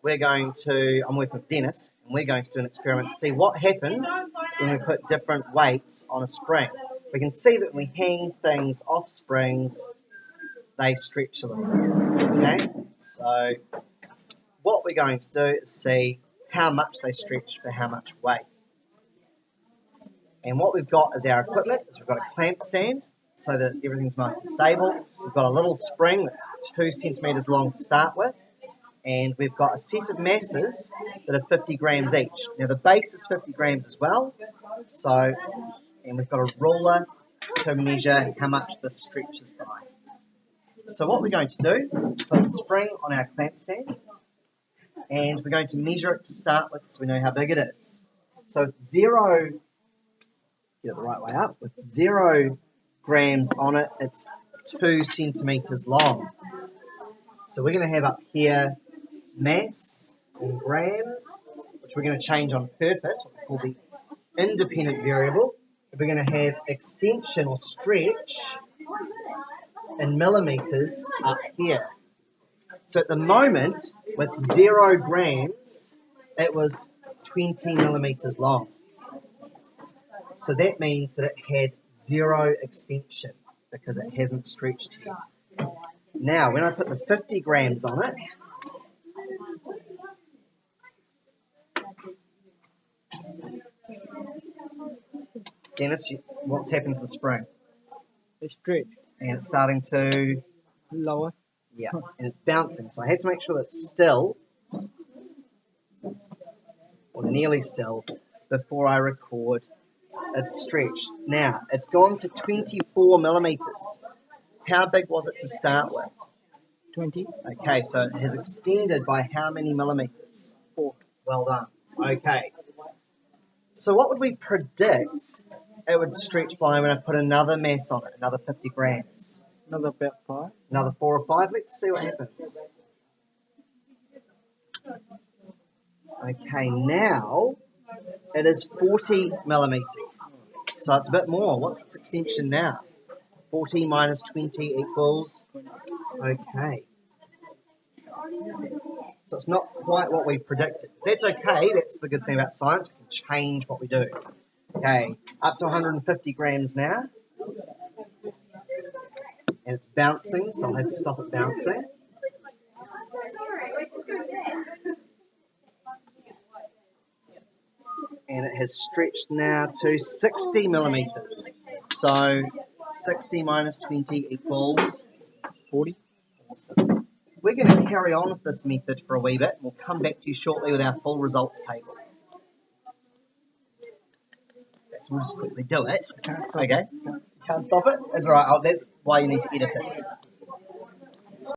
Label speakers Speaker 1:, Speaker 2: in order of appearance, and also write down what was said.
Speaker 1: I'm working with Dennis, and we're going to do an experiment to see what happens when we put different weights on a spring. We can see that when we hang things off springs, they stretch a little bit, okay? So what we're going to do is see how much they stretch for how much weight. And what we've got as our equipment is we've got a clamp stand so that everything's nice and stable. We've got a little spring that's 2 centimetres long to start with. And we've got a set of masses that are 50 grams each. Now the base is 50 grams as well. So, and we've got a ruler to measure how much this stretches by. So what we're going to do is put the spring on our clamp stand. And we're going to measure it to start with so we know how big it is. So with 0, get it the right way up, with 0 grams on it, it's 2 centimetres long. So we're going to have up here mass in grams, which we're going to change on purpose, what we call the independent variable. We're going to have extension or stretch in millimetres up here. So at the moment, with 0 grams, it was 20 millimetres long. So that means that it had 0 extension because it hasn't stretched yet. Now, when I put the 50 grams on it, Dennis, what's happened to the spring?
Speaker 2: It's stretched.
Speaker 1: And it's starting to
Speaker 2: Lower.
Speaker 1: yeah, and it's bouncing. So I have to make sure that it's still, or nearly still, before I record it's stretched. Now, it's gone to 24 millimetres. How big was it to start with?
Speaker 2: 20.
Speaker 1: Okay, so it has extended by how many millimetres?
Speaker 2: 4.
Speaker 1: Well done. Okay. So what would we predict it would stretch by when I put another mass on it, another 50 grams?
Speaker 2: Another about 5.
Speaker 1: Another 4 or 5? Let's see what happens. Okay, now it is 40 millimetres. So it's a bit more. What's its extension now? 40 minus 20 equals... Okay. So it's not quite what we predicted. That's okay. That's the good thing about science. We can change what we do. Okay, up to 150 grams now. And it's bouncing, so I'll have to stop it bouncing. And it has stretched now to 60 millimetres. So 60 minus 20 equals
Speaker 2: 40.
Speaker 1: Awesome. We're going to carry on with this method for a wee bit. We'll come back to you shortly with our full results table. So we'll just quickly do it. Okay? Can't stop it? That's all right. That's why you need to edit it.